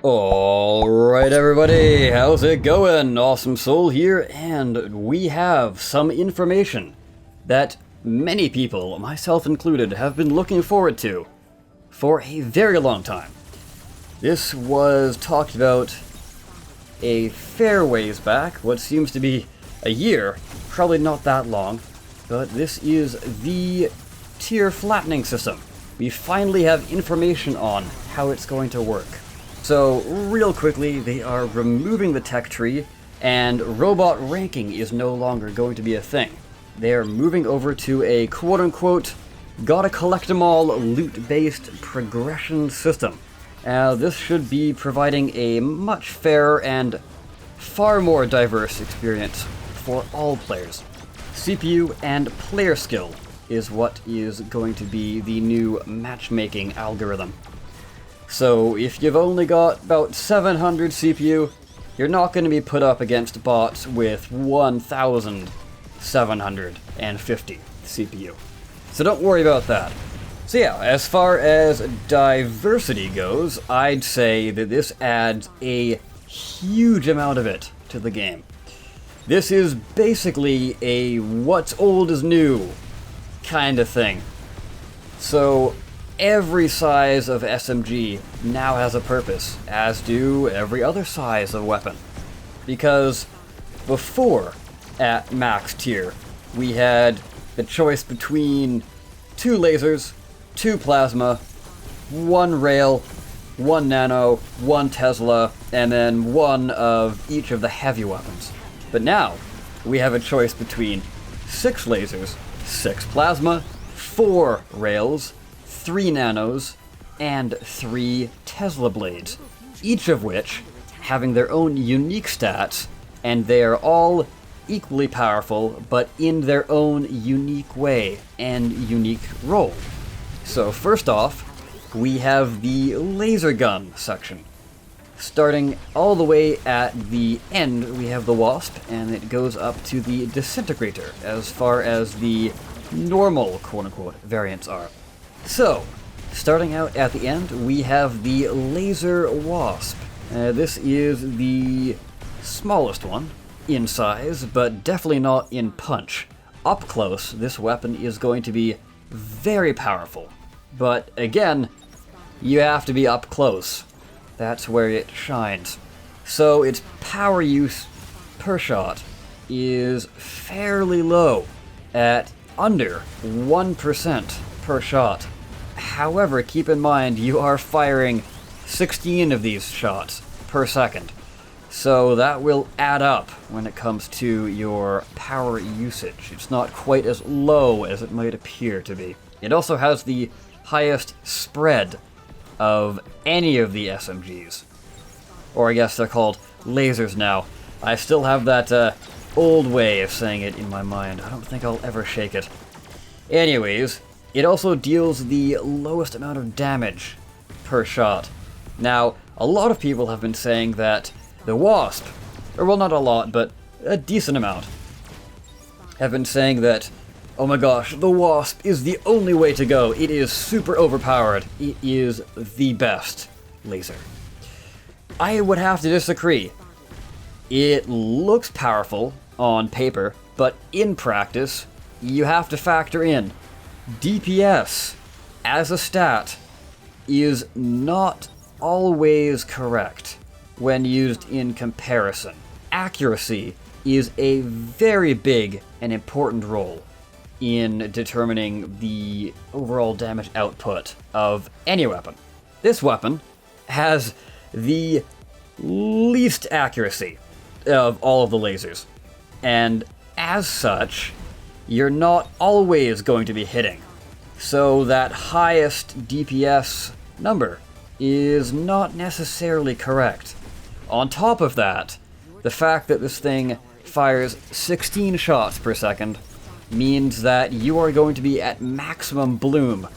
Alright everybody, how's it going? Awesome Soul here, and we have some information that many people, myself included, have been looking forward to for a very long time. This was talked about a fair ways back, what seems to be a year, probably not that long, but this is the tier flattening system. We finally have information on how it's going to work. So, real quickly, they are removing the tech tree, and robot ranking is no longer going to be a thing. They are moving over to a quote-unquote gotta collect 'em all loot-based progression system. This should be providing a much fairer and far more diverse experience for all players. CPU and player skill is what is going to be the new matchmaking algorithm. So if you've only got about 700 CPU, you're not going to be put up against bots with 1,750 CPU. So don't worry about that. So yeah, as far as diversity goes, I'd say that this adds a huge amount of it to the game. This is basically a what's old is new kind of thing. So every size of SMG now has a purpose, as do every other size of weapon. Because before, at max tier, we had the choice between 2 lasers, 2 plasma, 1 rail, 1 nano, 1 Tesla, and then 1 of each of the heavy weapons. But now, we have a choice between 6 lasers, 6 plasma, 4 rails, 3 nanos, and 3 Tesla blades, each of which having their own unique stats, and they are all equally powerful, but in their own unique way and unique role. So first off, we have the laser gun section. Starting all the way at the end, we have the Wasp, and it goes up to the Disintegrator, as far as the normal quote-unquote variants are. So, starting out at the end, we have the Laser Wasp. This is the smallest one in size, but definitely not in punch. Up close, this weapon is going to be very powerful. But again, you have to be up close. That's where it shines. So its power use per shot is fairly low, at under 1% per shot. However, keep in mind you are firing 16 of these shots per second, so that will add up when it comes to your power usage. It's not quite as low as it might appear to be. It also has the highest spread of any of the SMGs. Or I guess they're called lasers now. I still have that old way of saying it in my mind. I don't think I'll ever shake it. Anyways, it also deals the lowest amount of damage per shot. Now, a lot of people have been saying that the Wasp, or well, not a lot, but a decent amount, have been saying that, oh my gosh, the Wasp is the only way to go. It is super overpowered. It is the best laser. I would have to disagree. It looks powerful on paper, but in practice, you have to factor in DPS as a stat is not always correct when used in comparison. Accuracy is a very big and important role in determining the overall damage output of any weapon. This weapon has the least accuracy of all of the lasers, and as such, you're not always going to be hitting. So that highest DPS number is not necessarily correct. On top of that, the fact that this thing fires 16 shots per second means that you are going to be at maximum bloom,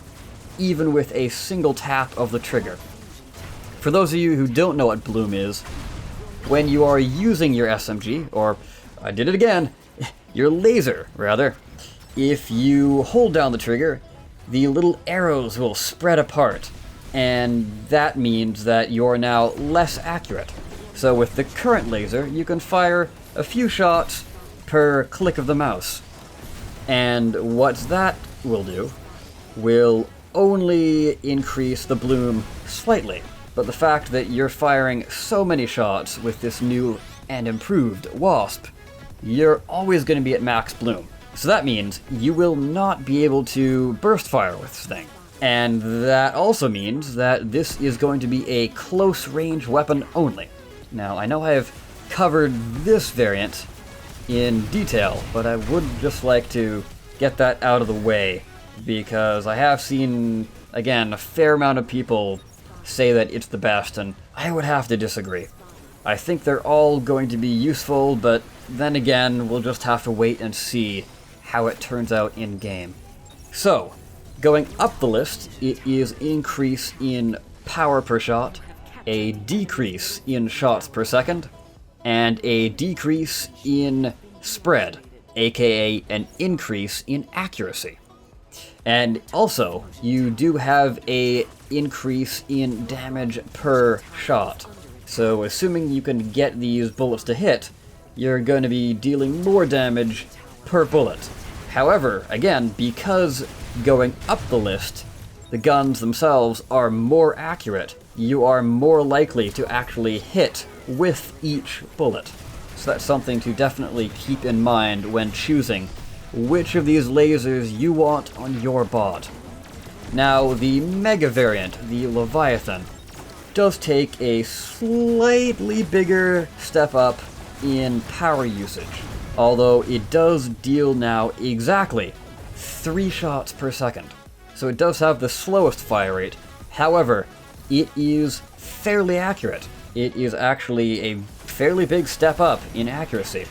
even with a single tap of the trigger. For those of you who don't know what bloom is, when you are using your SMG, or I did it again, your laser, rather, if you hold down the trigger, the little arrows will spread apart, and that means that you're now less accurate. So with the current laser, you can fire a few shots per click of the mouse. And what that will do will only increase the bloom slightly. But the fact that you're firing so many shots with this new and improved Wasp, you're always going to be at max bloom. So that means you will not be able to burst fire with this thing. And that also means that this is going to be a close range weapon only. Now, I know I have covered this variant in detail, but I would just like to get that out of the way, because I have seen, again, a fair amount of people say that it's the best, and I would have to disagree. I think they're all going to be useful, but then again, we'll just have to wait and see how it turns out in-game. So, going up the list, it is increase in power per shot, a decrease in shots per second, and a decrease in spread, aka an increase in accuracy. And also, you do have a increase in damage per shot. So assuming you can get these bullets to hit, you're going to be dealing more damage per bullet. However, again, because going up the list, the guns themselves are more accurate, you are more likely to actually hit with each bullet. So that's something to definitely keep in mind when choosing which of these lasers you want on your bot. Now, the Mega variant, the Leviathan, does take a slightly bigger step up in power usage, although it does deal now exactly 3 shots per second. So it does have the slowest fire rate. However, it is fairly accurate. It is actually a fairly big step up in accuracy.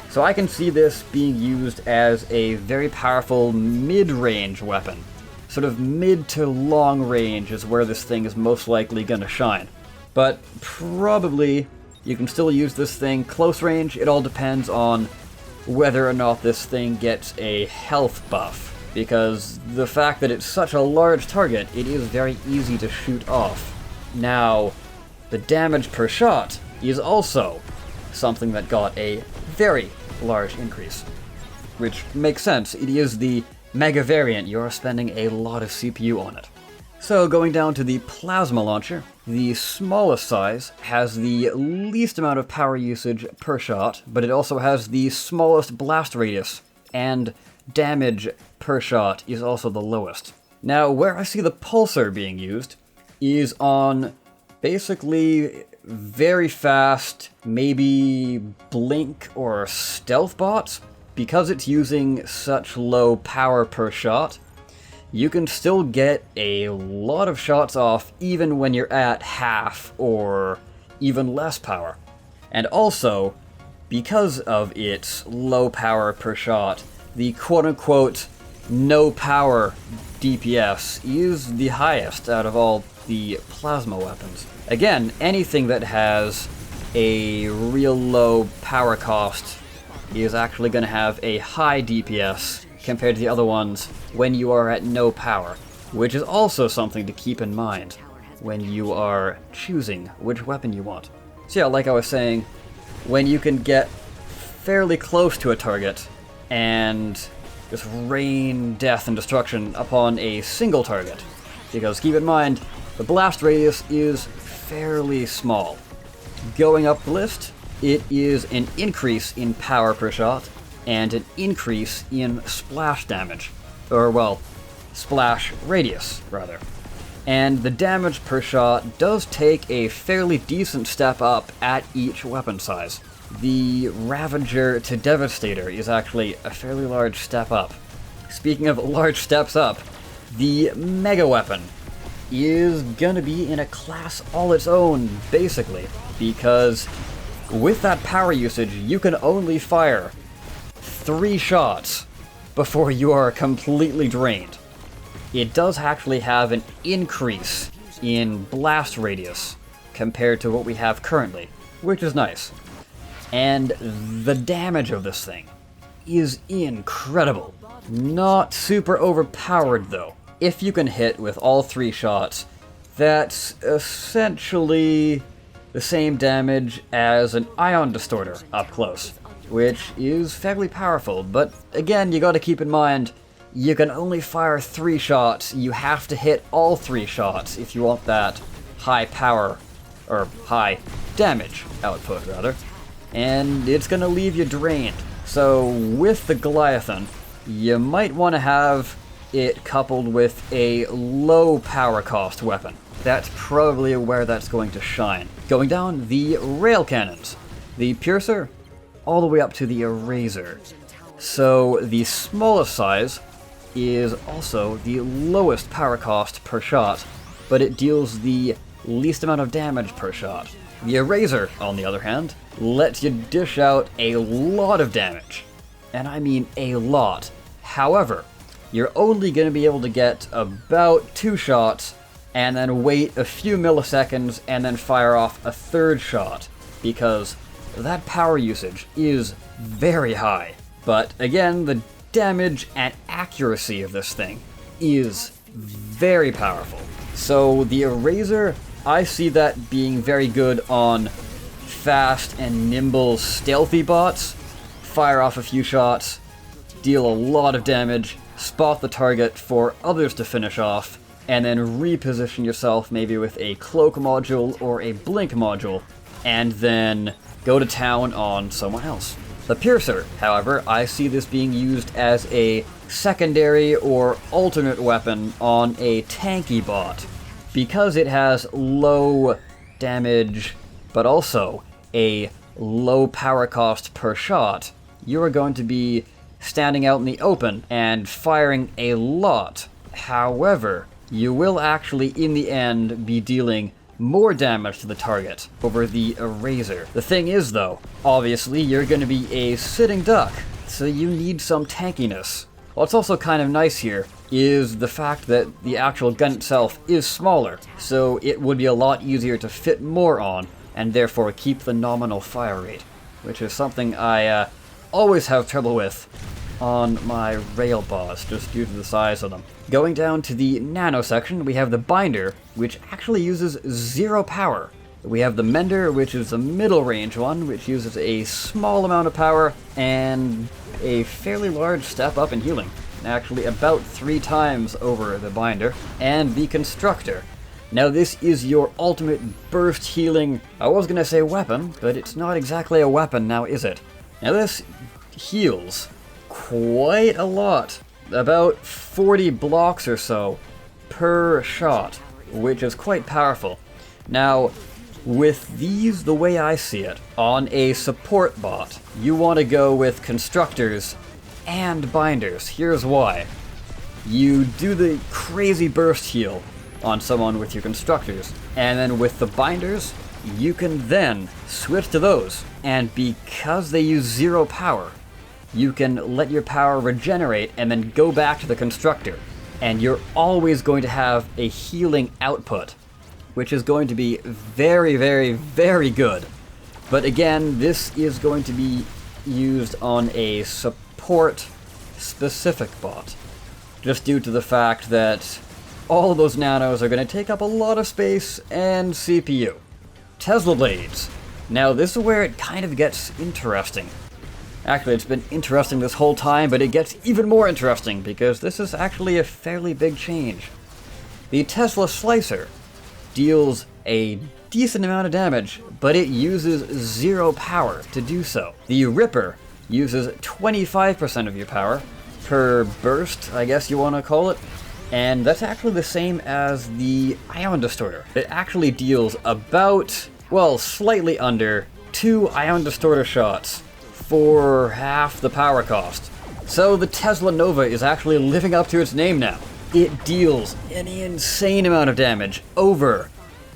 So I can see this being used as a very powerful mid-range weapon. Sort of mid to long range is where this thing is most likely going to shine. But probably you can still use this thing close range. It all depends on whether or not this thing gets a health buff. Because the fact that it's such a large target, it is very easy to shoot off. Now, the damage per shot is also something that got a very large increase. Which makes sense. It is the Mega variant. You're spending a lot of CPU on it. So going down to the plasma launcher, the smallest size has the least amount of power usage per shot, but it also has the smallest blast radius, and damage per shot is also the lowest. Now, where I see the pulsar being used is on basically very fast, maybe blink or stealth bots. Because it's using such low power per shot, you can still get a lot of shots off even when you're at half or even less power. And also, because of its low power per shot, the quote-unquote no power DPS is the highest out of all the plasma weapons. Again, anything that has a real low power cost is actually going to have a high DPS compared to the other ones when you are at no power, which is also something to keep in mind when you are choosing which weapon you want. So yeah, like I was saying, when you can get fairly close to a target and just rain death and destruction upon a single target, because keep in mind, the blast radius is fairly small. Going up the list, it is an increase in power per shot, and an increase in splash damage. Or, well, splash radius, rather. And the damage per shot does take a fairly decent step up at each weapon size. The Ravager to Devastator is actually a fairly large step up. Speaking of large steps up, the Mega Weapon is gonna be in a class all its own, basically, because with that power usage, you can only fire 3 shots before you are completely drained. It does actually have an increase in blast radius compared to what we have currently, which is nice. And the damage of this thing is incredible. Not super overpowered though. If you can hit with all 3 shots that's essentially the same damage as an ion distorter up close, which is fairly powerful, but again, you gotta keep in mind, you can only fire 3 shots. You have to hit all 3 shots if you want that high power, or high damage output, rather. And it's gonna leave you drained. So with the Goliathan, you might want to have it coupled with a low power cost weapon. That's probably where that's going to shine. Going down, the rail cannons. The Piercer, all the way up to the Eraser. So the smallest size is also the lowest power cost per shot, but it deals the least amount of damage per shot. The Eraser, on the other hand, lets you dish out a lot of damage. And I mean a lot. However, you're only going to be able to get about 2 shots and then wait a few milliseconds and then fire off a 3rd shot, because that power usage is very high. But again, the damage and accuracy of this thing is very powerful. So the Eraser, I see that being very good on fast and nimble stealthy bots. Fire off a few shots, deal a lot of damage, spot the target for others to finish off, and then reposition yourself maybe with a cloak module or a blink module, and then go to town on someone else. The Piercer, however, I see this being used as a secondary or alternate weapon on a tanky bot, because it has low damage, but also a low power cost per shot. You are going to be standing out in the open and firing a lot. However, you will actually, in the end, be dealing more damage to the target over the Eraser. The thing is, though, obviously you're going to be a sitting duck, so you need some tankiness. What's also kind of nice here is the fact that the actual gun itself is smaller, so it would be a lot easier to fit more on, and therefore keep the nominal fire rate, which is something I always have trouble with on my rail boss, just due to the size of them. Going down to the nano section, we have the Binder, which actually uses 0 power. We have the Mender, which is the middle range one, which uses a small amount of power and a fairly large step up in healing, actually about 3 times over the Binder. And the Constructor. Now this is your ultimate burst healing, I was gonna say weapon, but it's not exactly a weapon now, is it? Now this heals quite a lot, about 40 blocks or so per shot, which is quite powerful. Now, with these, the way I see it, on a support bot, you want to go with Constructors and Binders. Here's why. You do the crazy burst heal on someone with your Constructors, and then with the Binders, you can then switch to those, and because they use 0 power, you can let your power regenerate and then go back to the Constructor, and you're always going to have a healing output, which is going to be very, very, very good. But again, this is going to be used on a support-specific bot, just due to the fact that all of those nanos are going to take up a lot of space and CPU. Tesla Blades. Now this is where it kind of gets interesting. Actually, it's been interesting this whole time, but it gets even more interesting because this is actually a fairly big change. The Tesla Slicer deals a decent amount of damage, but it uses 0 power to do so. The Ripper uses 25% of your power per burst, I guess you want to call it, and that's actually the same as the Ion Distorter. It actually deals about, well, slightly under 2 Ion Distorter shots for half the power cost. So the Tesla Nova is actually living up to its name now. It deals an insane amount of damage, over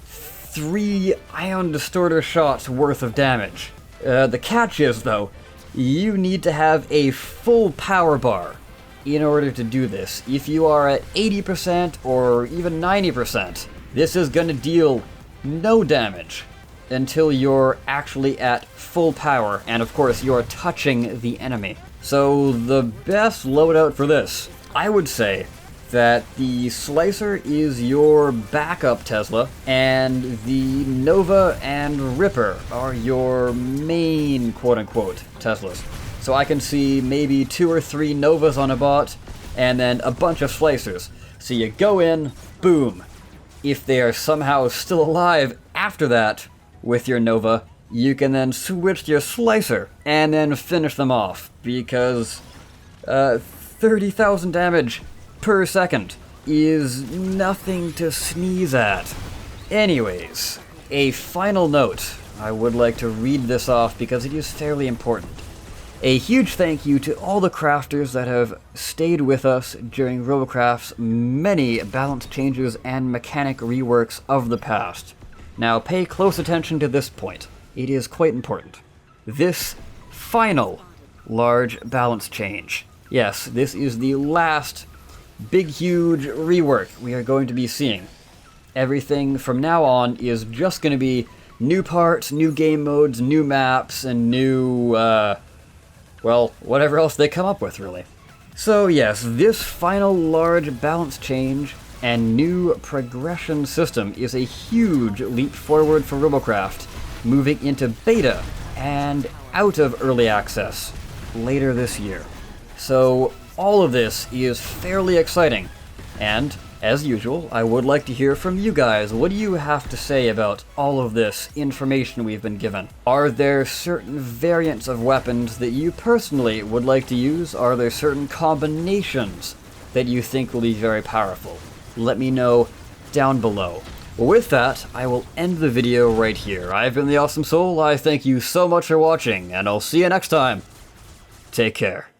3 Ion Distorter shots worth of damage. The catch is, though, you need to have a full power bar in order to do this. If you are at 80% or even 90%, this is going to deal no damage until you're actually at full power, and of course you're touching the enemy. So the best loadout for this, I would say, that the Slicer is your backup Tesla, and the Nova and Ripper are your main quote-unquote Teslas. So I can see maybe 2 or 3 Novas on a bot, and then a bunch of Slicers. So you go in, boom. If they are somehow still alive after that with your Nova, you can then switch to your Slicer and then finish them off, because 30,000 damage per second is nothing to sneeze at. Anyways, a final note. I would like to read this off because it is fairly important. A huge thank you to all the crafters that have stayed with us during Robocraft's many balance changes and mechanic reworks of the past. Now pay close attention to this point. It is quite important. This final large balance change. Yes, this is the last big huge rework we are going to be seeing. Everything from now on is just going to be new parts, new game modes, new maps, and new, well, whatever else they come up with, really. So yes, this final large balance change and new progression system is a huge leap forward for Robocraft, moving into beta and out of early access later this year. So all of this is fairly exciting, and as usual, I would like to hear from you guys. What do you have to say about all of this information we've been given? Are there certain variants of weapons that you personally would like to use? Are there certain combinations that you think will be very powerful? Let me know down below. Well, with that, I will end the video right here. I've been the Awesome Soul. I thank you so much for watching, and I'll see you next time. Take care.